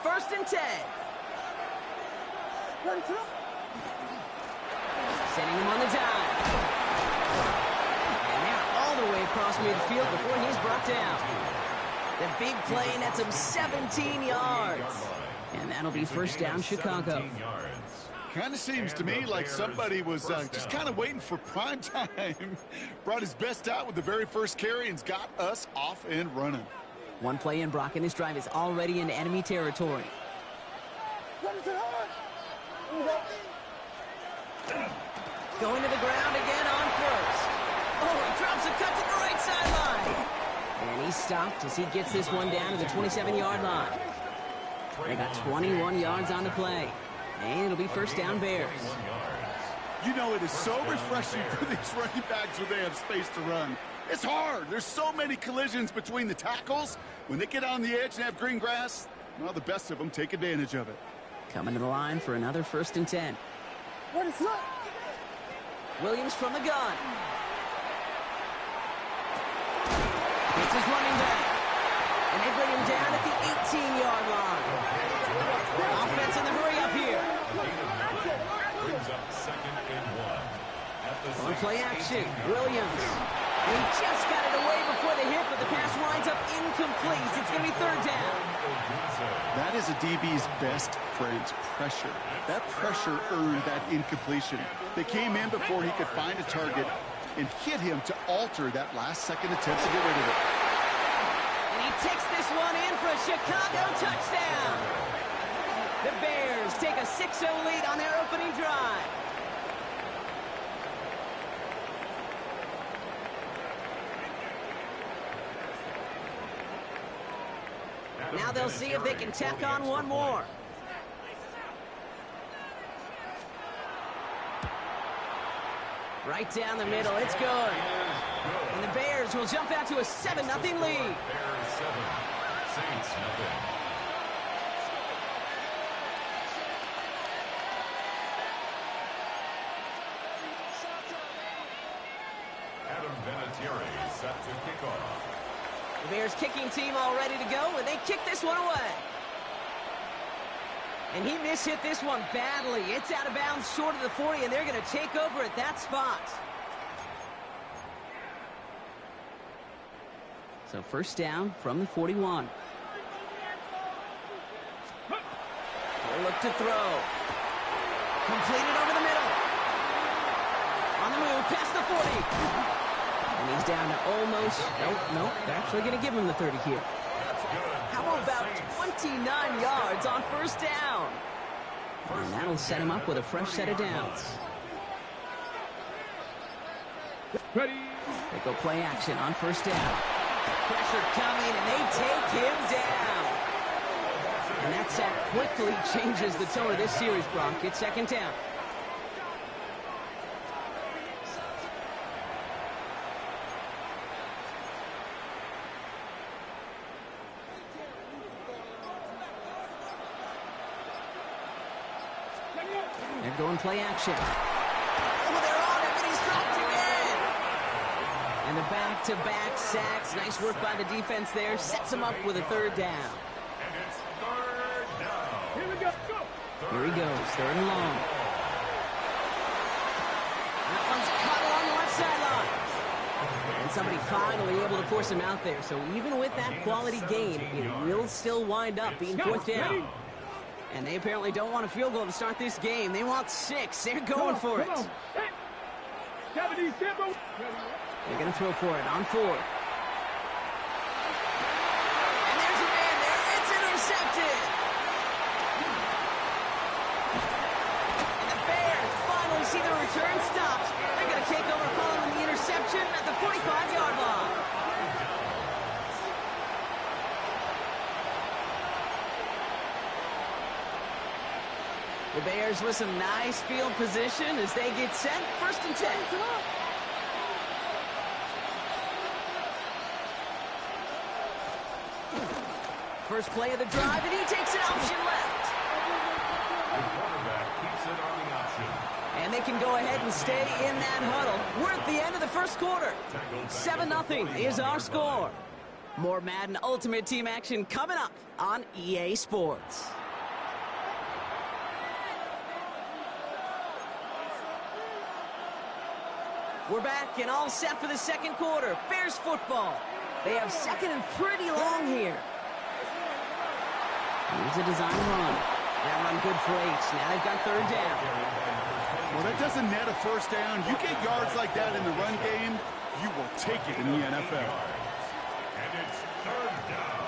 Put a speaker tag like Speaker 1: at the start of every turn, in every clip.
Speaker 1: first and 10. Setting him on the dive. And they're all the way across midfield before he's brought down. The big play nets him 17 yards. And that'll be first down, Chicago.
Speaker 2: Kind of seems to me like somebody was just kind of waiting for prime time. Brought his best out with the very first carry and's got us off and running.
Speaker 1: One play in, Brock, and this drive is already into enemy territory. Going to the ground again on first. Oh, he drops a cut to the right sideline. And he's stopped as he gets this one down to the 27-yard line. They got 21 yards on the play. And it'll be first down, Bears.
Speaker 2: You know, it is so refreshing for these running backs when they have space to run. It's hard. There's so many collisions between the tackles. When they get on the edge and have green grass, well, the best of them take advantage of it.
Speaker 1: Coming to the line for another first and 10.
Speaker 3: What is that?
Speaker 1: Williams from the gun. It's his running back. And they bring him down at the 18-yard line. Offense in the hurry up here. On play action, Williams. He just got it away before the hit, but the pass winds up incomplete. It's going to be third down.
Speaker 2: That is a DB's best friend, pressure. That pressure earned that incompletion. They came in before he could find a target and hit him to alter that last-second attempt to get rid of it.
Speaker 1: And he takes this one in for a Chicago touchdown. The Bears take a 6-0 lead on their opening drive. Now they'll see if they can tack on one more. Right down the middle, it's good. And the Bears will jump out to a 7-0 lead.
Speaker 4: Bears 7, Saints nothing. Adam Vinatieri set to kick off.
Speaker 1: The Bears kicking team all ready to go, and they kick this one away. And he mishit this one badly. It's out of bounds short of the 40, and they're going to take over at that spot. So first down from the 41. They'll look to throw. Completed over the middle. On the move, past the 40. And he's down to almost, nope, they're actually going to give him the 30 here. How about 29 yards on first down? And that'll set him up with a fresh set of downs.
Speaker 3: Ready.
Speaker 1: They go play action on first down. Pressure coming, and they take him down. And that sack quickly changes the tone of this series, Brock. It's second down. They're going play action. Oh, they're on him, and he's dropped again. And the back-to-back sacks. Nice work by the defense there. Sets him up with a third down.
Speaker 4: And it's third down.
Speaker 3: Here we go.
Speaker 1: Here he goes, third and long. That one's caught along the left sideline. And somebody finally able to force him out there. So even with that quality gain, it will still wind up being fourth down. And they apparently don't want a field goal to start this game. They want 6. They're going for it. They're going to throw for it on fourth. And there's a man there. It's intercepted. And the Bears finally see the return stopped. They're going to take over following the interception at the 45-yard line. The Bears with some nice field position as they get set. First and 10. First play of the drive, and he takes an option left.
Speaker 4: The quarterback keeps it on the option.
Speaker 1: And they can go ahead and stay in that huddle. We're at the end of the first quarter. 7-0 is our score. More Madden Ultimate Team action coming up on EA Sports. We're back and all set for the second quarter. Bears football. They have second and pretty long here. Here's a design run. That run good for 8. Now they've got third down.
Speaker 2: Well, that doesn't net a first down. You get yards like that in the run game, you will take it in the NFL.
Speaker 4: And it's third down.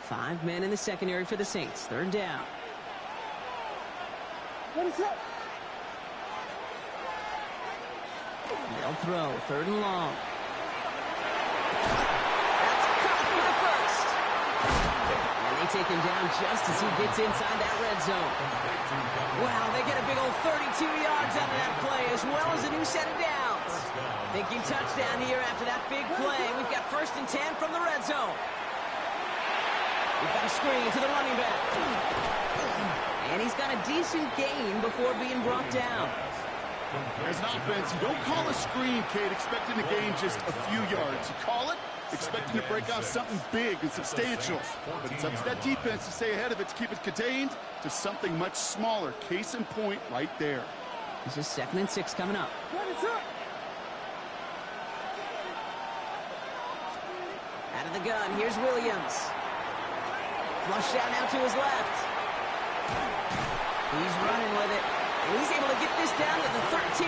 Speaker 1: Five men in the secondary for the Saints. Third down.
Speaker 3: What is up?
Speaker 1: They'll throw. Third and long. That's caught for the first. And they take him down just as he gets inside that red zone. Wow, they get a big old 32 yards out of that play, as well as a new set of downs. Thinking touchdown here after that big play. We've got first and 10 from the red zone. We've got a screen to the running back. And he's got a decent gain before being brought down.
Speaker 2: As an offense, you don't call a screen, Kate, expecting to gain just a few yards. You call it expecting to break out something big and substantial. But it's up to that defense to stay ahead of it, to keep it contained to something much smaller. Case in point right there.
Speaker 1: This is 2nd and 6 coming up.
Speaker 3: What is up?
Speaker 1: Out of the gun, here's Williams. Flushed out now to his left. He's running with it. And he's able to get this down to the 13.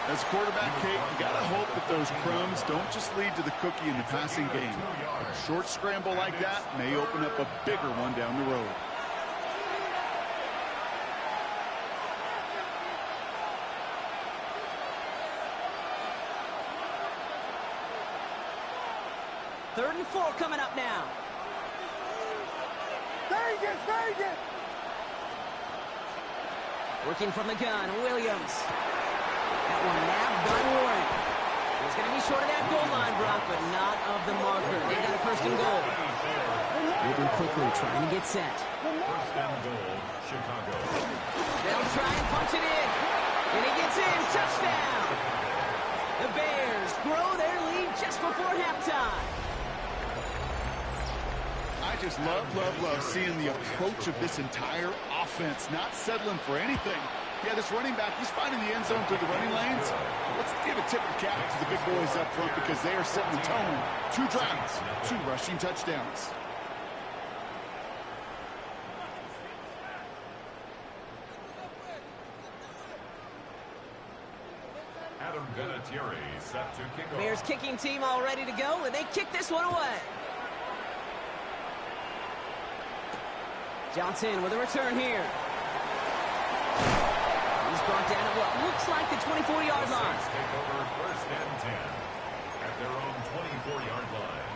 Speaker 2: As a quarterback, Kate, you got to hope that those crumbs don't just lead to the cookie in the passing game. A short scramble like that may open up a bigger one down the road.
Speaker 1: Third and 4 coming up now.
Speaker 3: Vegas, Vegas!
Speaker 1: Working from the gun, Williams. That one nabbed by Warren. He's going to be short of that goal line, Brock, but not of the marker. They've got a first and goal. Moving quickly, trying to get set.
Speaker 4: First and goal, Chicago.
Speaker 1: They'll try and punch it in. And he gets in. Touchdown. The Bears grow their lead just before halftime.
Speaker 2: I just love seeing the approach of this entire offense, not settling for anything. Yeah, this running back, he's finding the end zone through the running lanes. Let's give a tip of the cap to the big boys up front because they are setting the tone. 2 drives, 2 rushing touchdowns.
Speaker 4: Adam Vinatieri set to kick off.
Speaker 1: Bears kicking team all ready to go, and they kick this one away. Johnson with a return here. He's brought down at what looks like the 24-yard line.
Speaker 4: Take over first and 10 at their own 24-yard line.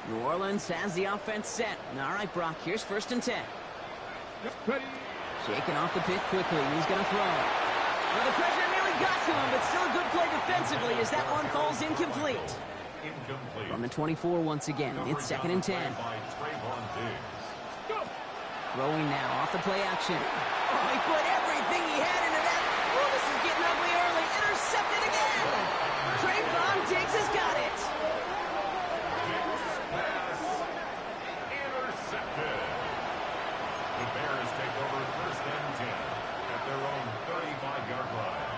Speaker 1: New Orleans has the offense set. All right, Brock, here's first and 10.
Speaker 3: Ready?
Speaker 1: Shaking off the pit quickly. He's going to throw. Well, the pressure nearly got to him, but still a good play defensively as that one falls incomplete.
Speaker 4: Incomplete.
Speaker 1: From the 24 once again. It's 2nd and 10.
Speaker 4: By Trayvon Diggs.
Speaker 1: Throwing now off the play action. Oh, he put everything he had into that. Oh, this is getting ugly early. Intercepted again. Trayvon Diggs has got it.
Speaker 4: Diggs pass intercepted. The Bears take over first and 10 at their own 35-yard line.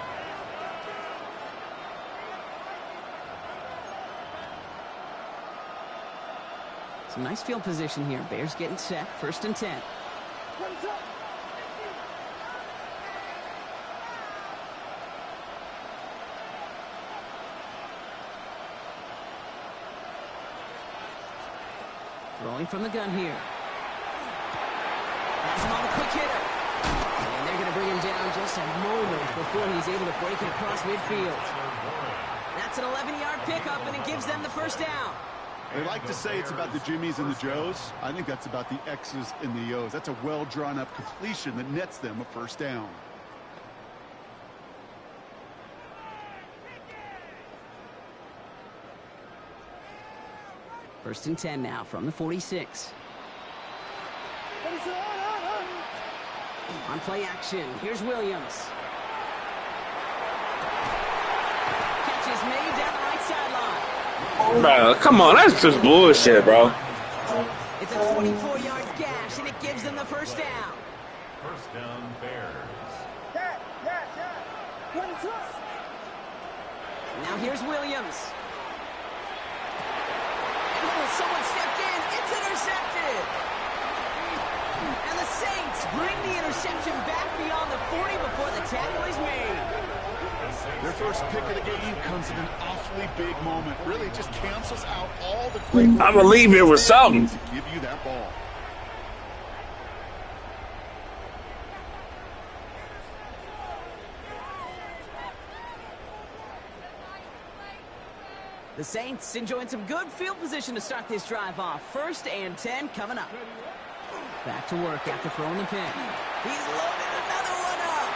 Speaker 1: Some nice field position here. Bears getting set. First and 10.
Speaker 3: What is up?
Speaker 1: Throwing from the gun here. That's him on the quick hitter. And they're going to bring him down just a moment before he's able to break it across midfield. That's an 11-yard pickup, and it gives them the first down.
Speaker 2: They like to say it's about the Jimmies and the Joes. I think that's about the X's and the O's. That's a well-drawn-up completion that nets them a first down.
Speaker 1: First and 10 now from the 46.
Speaker 3: What is up?
Speaker 1: On play action, here's Williams.
Speaker 5: Bro, come on, that's just bullshit, bro.
Speaker 1: It's a 24-yard gash, and it gives them the first down.
Speaker 4: First down, Bears.
Speaker 1: Now here's Williams. Oh, someone stepped in. It's intercepted. And the Saints bring the interception back beyond the 40 before the tackle is made.
Speaker 2: Their first pick of the game comes in an awfully big moment. Really just cancels out all the great
Speaker 5: I believe it was something.
Speaker 2: to give you that ball.
Speaker 1: The Saints enjoying some good field position to start this drive off. 1st and 10 coming up. Back to work after throwing the pin. He's loaded another one up.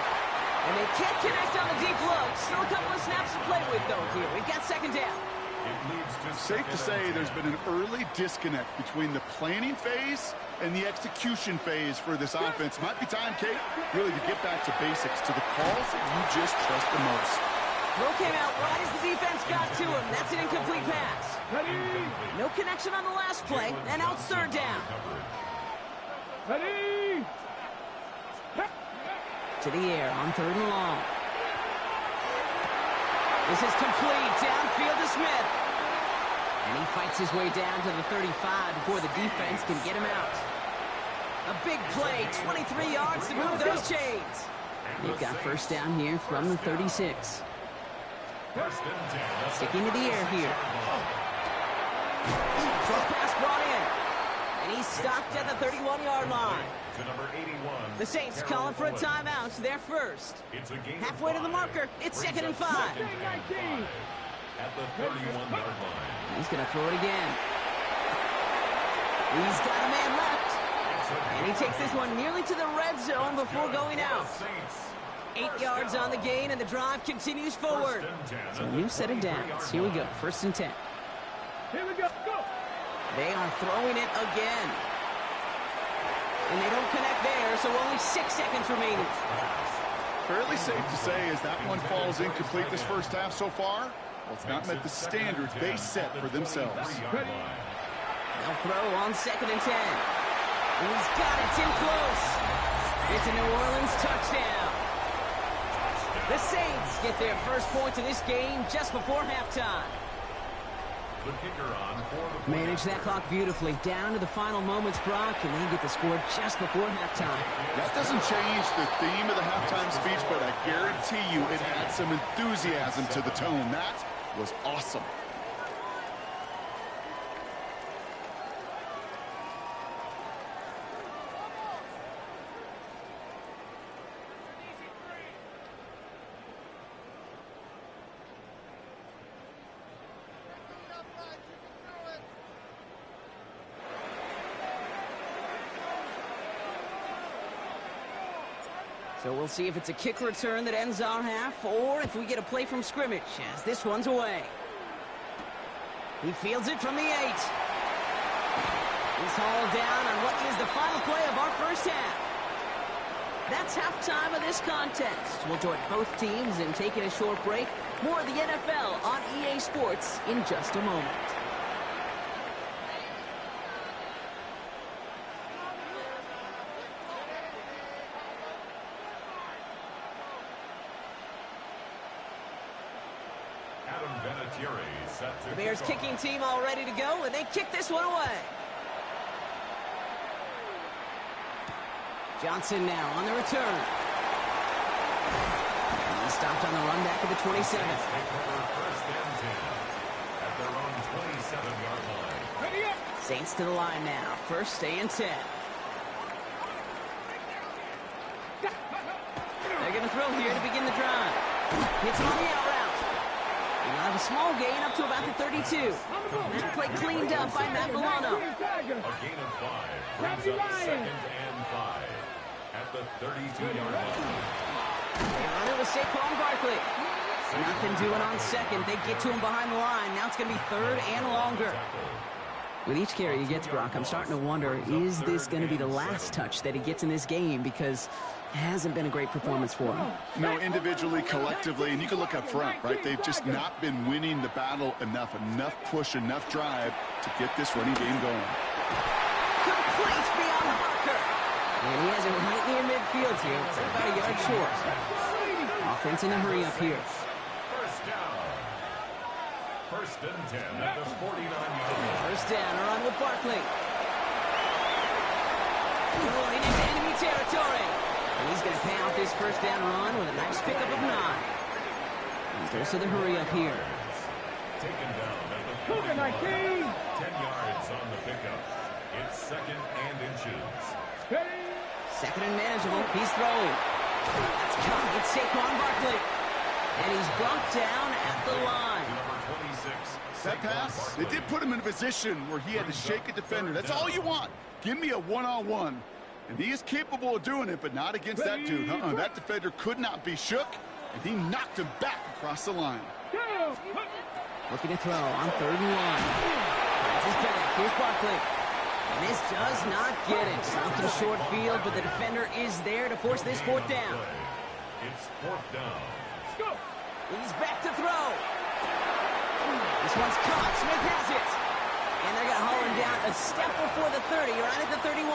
Speaker 1: And they can't connect on the deep look. Still a couple of snaps to play with, though, here. We've got 2nd down.
Speaker 4: It leads to
Speaker 2: Safe to say there's been an early disconnect between the planning phase and the execution phase for this offense. Might be time, Kate, really to get back to basics, to the calls that you just trust the most.
Speaker 1: Throw came out right as the defense got to him. That's an incomplete pass. No connection on the last play, and now it's 3rd down. To the air on 3rd and long. This is complete. Downfield to Smith. And he fights his way down to the 35 before the defense can get him out. A big play, 23 yards to move those chains. They've got 1st down here from the 36. Sticking to the air here. Short pass brought in. And he's stopped at the 31-yard line.
Speaker 4: to number 81.
Speaker 1: The Saints calling for a timeout. They're first.
Speaker 4: It's a gain of
Speaker 1: Halfway to the
Speaker 4: 5.
Speaker 1: marker. It's 2nd and 5.
Speaker 4: At the 31-yard line.
Speaker 1: He's going to throw it again. He's got a man left. And he takes this one nearly to the red zone before going out. 8 yards on the gain, and the drive continues forward. So a new set of downs. Here we go. 1st and 10.
Speaker 3: Here we go. Go.
Speaker 1: They are throwing it again. And they don't connect there, so only 6 seconds remaining.
Speaker 2: Fairly safe to say as that one falls incomplete this first half so far. Well, it's not met the standards they set for themselves.
Speaker 1: They'll throw on 2nd and 10. And he's got it. It's in close. It's a New Orleans touchdown. The Saints get their first points in this game just before halftime.
Speaker 4: The kicker on for the
Speaker 1: Manage that clock beautifully. Down to the final moments, Brock, and they get the score just before halftime.
Speaker 2: That doesn't change the theme of the halftime speech, but I guarantee you it adds some enthusiasm to the tone. That was awesome.
Speaker 1: So we'll see if it's a kick return that ends our half, or if we get a play from scrimmage, as this one's away. He fields it from the 8. He's hauled down on what is the final play of our first half. That's halftime of this contest. We'll join both teams in taking a short break. More of the NFL on EA Sports in just a moment. The Bears kicking team all ready to go, and they kick this one away. Johnson now on the return. He stopped on the run back at the 27.
Speaker 4: At their own 27-yard line.
Speaker 1: Saints to the line now. 1st and 10. They're going to throw here to begin the drive. Hits him on the out route. And they'll have a small gain up to about the 32. That play cleaned up by Matt Milano.
Speaker 4: A gain of 5 brings up 2nd and 5 at the 32-yard line.
Speaker 1: They run it with Saquon Barkley. Nothing doing on 2nd. They get to him behind the line. Now it's going to be 3rd and longer. With each carry he gets, Brock, I'm starting to wonder, is this going to be the last touch that he gets in this game? Because it hasn't been a great performance for him.
Speaker 2: No, individually, collectively, and you can look up front, right? They've just not been winning the battle enough push, enough drive to get this running game going.
Speaker 1: Complete beyond the marker. And he has it right near midfield here. It's about a yard short. Offense in a hurry up here.
Speaker 4: First down. First and 10 at the 49-yard line.
Speaker 1: First down, a run with Barkley. Rolling into enemy territory. And he's going to pay off his first down run with a nice pickup of 9. And goes to the hurry up here.
Speaker 4: Taken down at the 49. 10 yards on the pickup. It's second and inches.
Speaker 1: Second and manageable. He's throwing. That's caught. It's Saquon Barkley. And he's brought down at the line.
Speaker 4: Number 26.
Speaker 2: That pass, it did put him in a position where he had to shake a defender. That's all you want. Give me a one-on-one. And he is capable of doing it, but not against that dude. That defender could not be shook, and he knocked him back across the line.
Speaker 1: Looking to throw on 3rd and 1. That's his back. Here's Barkley. And this does not get it. Something short field, but the defender is there to force this 4th down.
Speaker 4: It's 4th down.
Speaker 1: He's back to throw. This one's caught. Smith has it. And they're going to haul him down a step before the 30, right at the 31.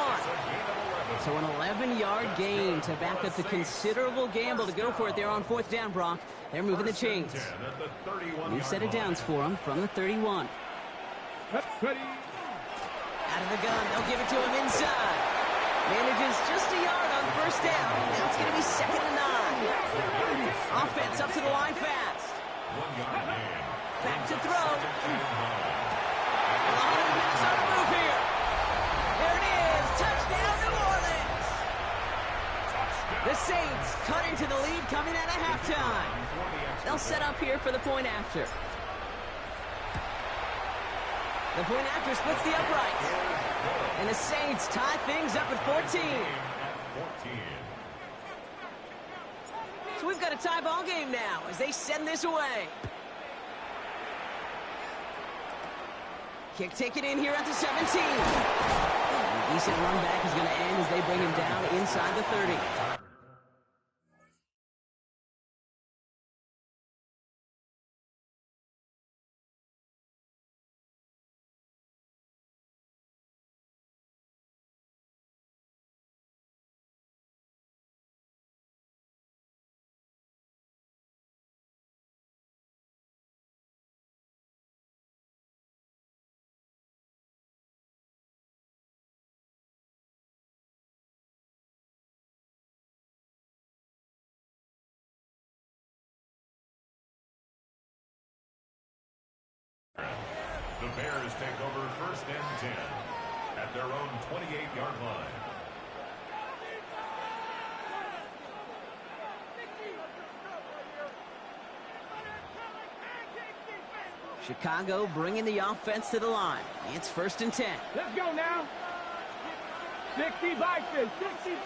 Speaker 1: So an 11-yard gain to back up the considerable gamble to go for it there on 4th down, Brock. They're moving the chains. New set of downs for him from the 31. Out of the gun, they'll give it to him inside. Manages just a yard on 1st down. Now it's going to be 2nd and 9. Offense up to the line fast.
Speaker 4: 1 yard gain.
Speaker 1: Back to throw. Pass on the move here. There it is. Touchdown, New Orleans. The Saints cut into the lead coming out of halftime. They'll set up here for the point after. The point after splits the uprights. And the Saints tie things up at 14. So we've got a tie ball game now as they send this away. Kick taken in here at the 17. A decent run back is going to end as they bring him down inside the 30.
Speaker 4: The Bears take over 1st and 10 at their own 28-yard line.
Speaker 1: Chicago bringing the offense to the line. It's 1st and 10.
Speaker 3: Let's go now. 60 boxes. 60.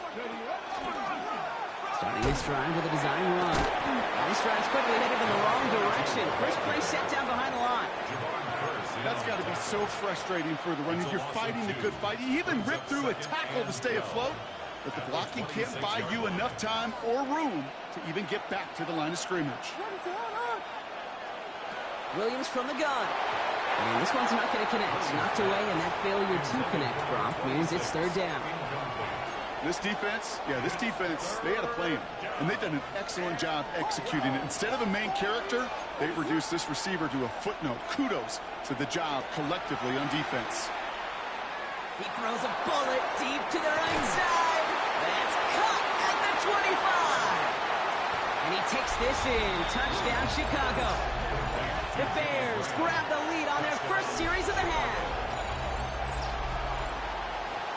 Speaker 1: Starting his stride with a design run. And this drive's quickly headed in the wrong direction. First play set down behind the line.
Speaker 2: That's got to be so frustrating for the runner. You're fighting the good fight. You even rip through a tackle to stay afloat, but the blocking can't buy you enough time or room to even get back to the line of scrimmage.
Speaker 1: Williams from the gun. And this one's not going to connect. Knocked away, and that failure to connect, Brock, means it's 3rd down.
Speaker 2: This defense, they had a plan, and they've done an excellent job executing it. Instead of a main character, they've reduced this receiver to a footnote. Kudos to the job collectively on defense.
Speaker 1: He throws a bullet deep to the right side. That's caught at the 25. And he takes this in. Touchdown, Chicago. The Bears grab the lead on their first series of the half.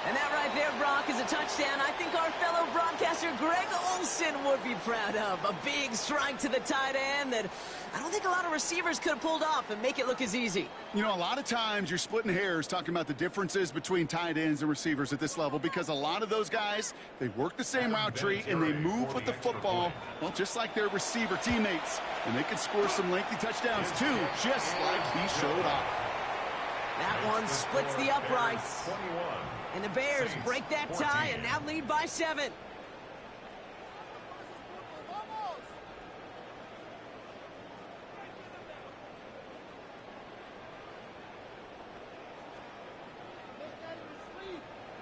Speaker 1: And that right there, Brock, is a touchdown I think our fellow broadcaster Greg Olsen would be proud of. A big strike to the tight end that I don't think a lot of receivers could have pulled off and make it look as easy.
Speaker 2: You know, a lot of times you're splitting hairs talking about the differences between tight ends and receivers at this level because a lot of those guys, they work the same route tree and they move with the football, well, just like their receiver teammates. And they can score some lengthy touchdowns, too, just like he showed off.
Speaker 1: That one splits the uprights. And the Bears break that tie and now lead by 7.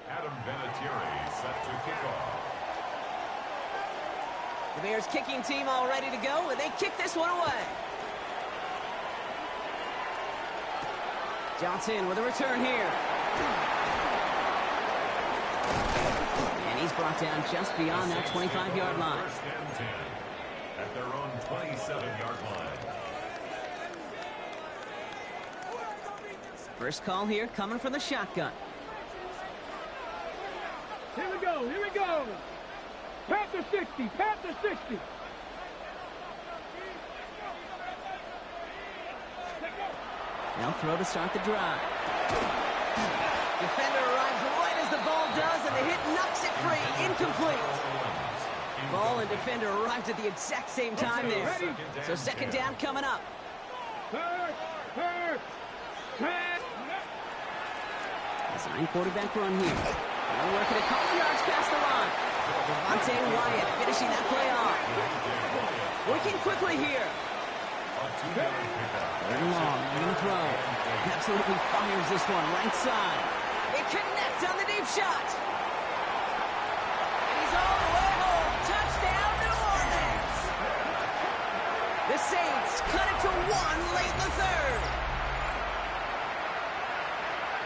Speaker 4: Adam Vinatieri set to kick off.
Speaker 1: The Bears kicking team all ready to go, and they kick this one away. Johnson with a return here. And he's brought down just beyond that 25-yard line.
Speaker 4: First and 10 at their own 27-yard line.
Speaker 1: First call here coming from the shotgun.
Speaker 3: Here we go, here we go. Panther 60, Panther 60.
Speaker 1: They'll throw to start the drive. Defender arrives right as the ball does, and the hit knocks it free. Incomplete. Ball and defender arrived at the exact same time there. So second down coming up. Design quarterback run here. They're working a couple yards past the line. Devontae Wyatt finishing that play off. Working quickly here. Third and long, they're going to throw. Absolutely fires this one, right side. They connect on the deep shot. And he's all the way home. Touchdown, New Orleans. The Saints cut it to 1 late in the third.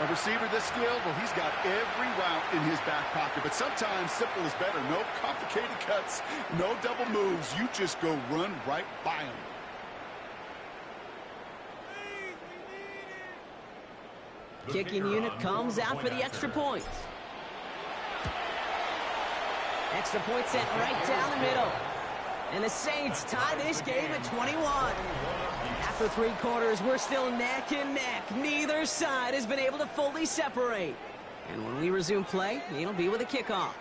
Speaker 2: A receiver this skilled, well, he's got every route in his back pocket, but sometimes simple is better. No complicated cuts, no double moves. You just go run right by him.
Speaker 1: Kicking unit comes out for the extra point. Extra point sent right down the middle. And the Saints tie this game at 21. After 3 quarters, we're still neck and neck. Neither side has been able to fully separate. And when we resume play, it'll be with a kickoff.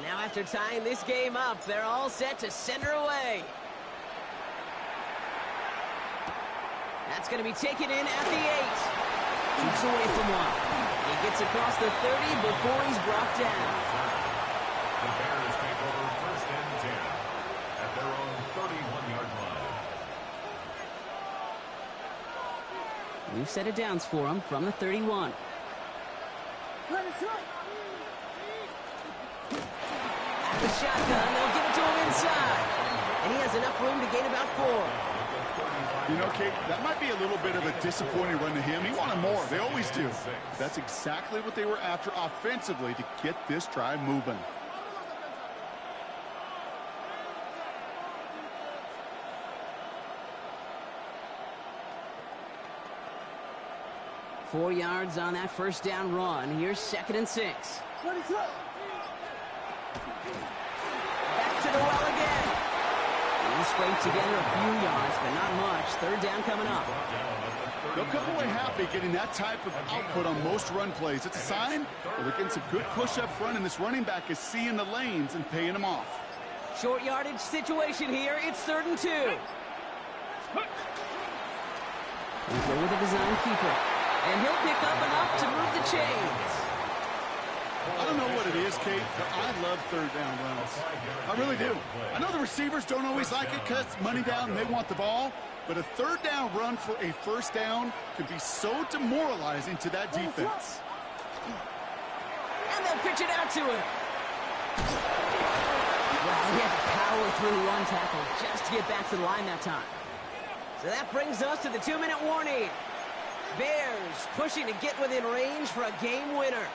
Speaker 1: Now after tying this game up, they're all set to send her away. That's going to be taken in at the 8. Keeps away from one. He gets across the 30 before he's brought down.
Speaker 4: The Bears take over first and 10 at their own 31-yard line.
Speaker 1: New set of downs for him from the 31. The shotgun, they'll give it to him inside. And he has enough room to gain about 4.
Speaker 2: You know, Kate, that might be a little bit of a disappointing run to him. He wanted more. They always do. That's exactly what they were after offensively to get this drive moving.
Speaker 1: Four yards on that first down run. Here's 2nd and 6. Back to the well again. He scraped together a few yards, but not much. 3rd down coming up.
Speaker 2: They'll come away happy getting that type of output on most run plays. It's a sign that they're getting some good push up front, and this running back is seeing the lanes and paying them off.
Speaker 1: Short yardage situation here. It's 3rd and 2. We'll go with a design keeper. And he'll pick up enough to move the chains.
Speaker 2: I don't know what it is, Kate, but I love 3rd down runs. I really do. I know the receivers don't always like it because it's money down and they want the ball, but a 3rd down run for a 1st down can be so demoralizing to that defense.
Speaker 1: And they'll pitch it out to him. Wow, he had to power through one tackle just to get back to the line that time. So that brings us to the 2-minute warning. Bears pushing to get within range for a game winner.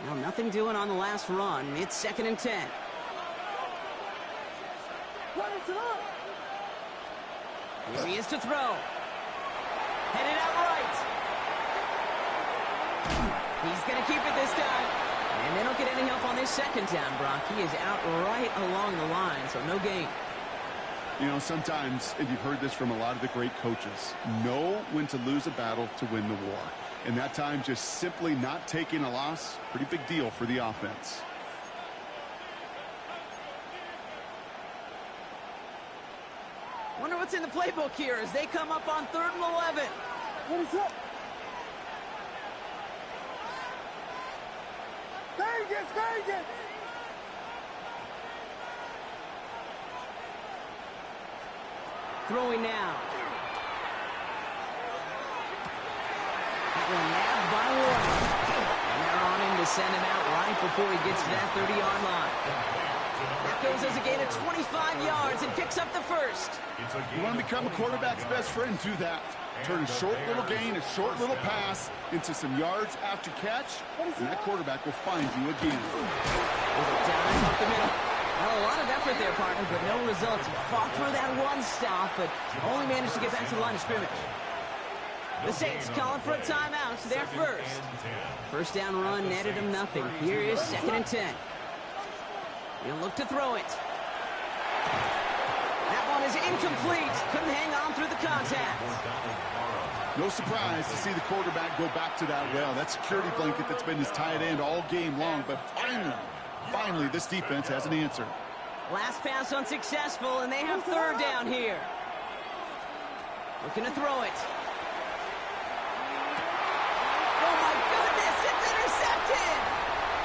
Speaker 1: Well, nothing doing on the last run. It's 2nd and 10. Here he is to throw. Headed out right. He's going to keep it this time. And they don't get any help on this second down, Brock. He is out right along the line, so no gain.
Speaker 2: You know, sometimes, and you've heard this from a lot of the great coaches, know when to lose a battle to win the war. And that time, just simply not taking a loss, pretty big deal for the offense.
Speaker 1: Wonder what's in the playbook here as they come up on 3rd and 11.
Speaker 3: What is up? Vegas!
Speaker 1: Throwing now. That one nabbed by Warren. And they're on him to send him out right before he gets to that 30-yard line. That goes as a gain of 25 yards and picks up the first.
Speaker 2: You want to become a quarterback's best friend, do that. Turn a short little gain, a short little pass into some yards after catch, and that quarterback will find you again.
Speaker 1: With a dive up the middle. Well, a lot of effort there, partner, but no results. He fought for that one stop, but only managed to get back to the line of scrimmage. The Saints calling for a timeout, so they're first. First down run netted him nothing. Here is 2nd and 10. He'll look to throw it. That one is incomplete. Couldn't hang on through the contact.
Speaker 2: No surprise to see the quarterback go back to that well. That security blanket that's been his tight end all game long, but finally, this defense has an answer.
Speaker 1: Last pass unsuccessful, and they have 3rd down here. Looking to throw it. Oh, my goodness, it's intercepted!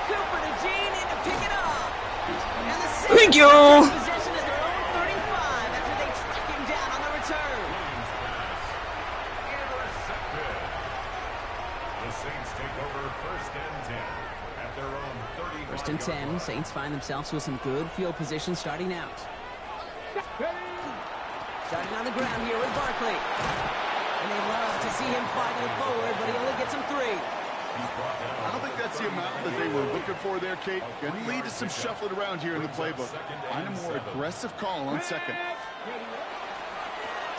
Speaker 1: Cooper to Gene in to pick it up. And the Saints
Speaker 5: Thank you.
Speaker 1: possession at their own 35 after they track him down on the return.
Speaker 4: Intercepted. The Saints take over 1st and 10 at their own 30.
Speaker 1: 1st and 10, Saints find themselves with some good field position starting out. Starting on the ground here with Barkley. And they love to see him fighting forward, but he only gets him 3.
Speaker 2: I don't think that's the amount that they were looking for there, Kate. Going to lead to some shuffling around here in the playbook. Find a more aggressive call on 2nd.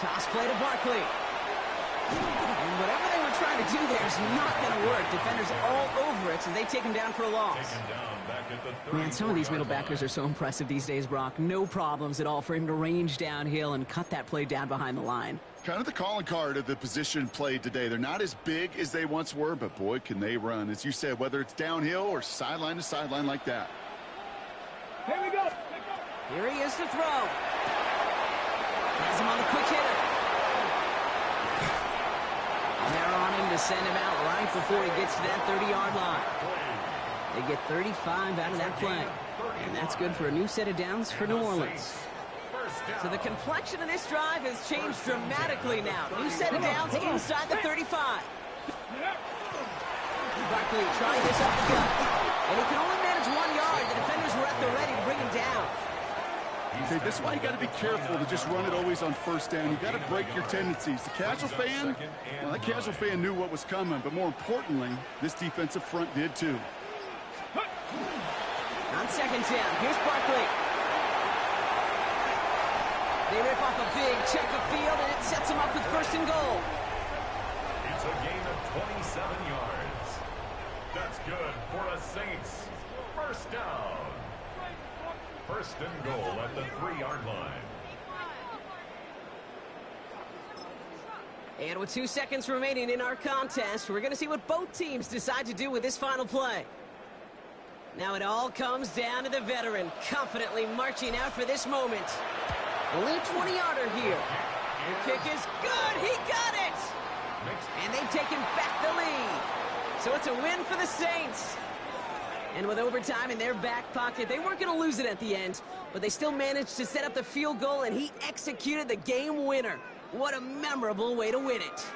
Speaker 1: Toss play to Barkley. And whatever they were trying to do there is not going to work. Defenders all over it, so they take him down for a loss. Man, some of these middle backers are so impressive these days, Brock. No problems at all for him to range downhill and cut that play down behind the line.
Speaker 2: Kind of the calling card of the position played today. They're not as big as they once were, but boy, can they run. As you said, whether it's downhill or sideline to sideline like that.
Speaker 3: Here we go.
Speaker 1: Here he is to throw. Has him on the quick hitter. And they're on him to send him out right before he gets to that 30-yard line. They get 35 out of that play. And that's good for a new set of downs for New Orleans. So the complexion of this drive has changed dramatically now. New set of downs inside the 35. Barkley trying this up the gut. And he can only manage 1 yard. The defenders were at the ready to bring him down.
Speaker 2: Okay, this is why you got to be careful to just run it always on 1st down. You got to break your tendencies. The casual fan, well, that casual fan knew what was coming, but more importantly, this defensive front did too.
Speaker 1: On 2nd down, here's Barkley. They rip off a big check of field, and it sets them up with 1st and goal.
Speaker 4: It's a gain of 27 yards. That's good for a Saints 1st down. 1st and goal at the 3-yard line.
Speaker 1: And with 2 seconds remaining in our contest, we're going to see what both teams decide to do with this final play. Now it all comes down to the veteran, confidently marching out for this moment. Only a 20-yarder here. The kick is good. He got it. And they've taken back the lead. So it's a win for the Saints. And with overtime in their back pocket, they weren't going to lose it at the end, but they still managed to set up the field goal, and he executed the game winner. What a memorable way to win it.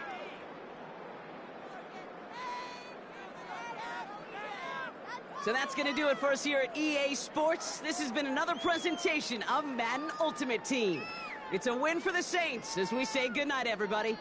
Speaker 1: So that's going to do it for us here at EA Sports. This has been another presentation of Madden Ultimate Team. It's a win for the Saints as we say goodnight, everybody.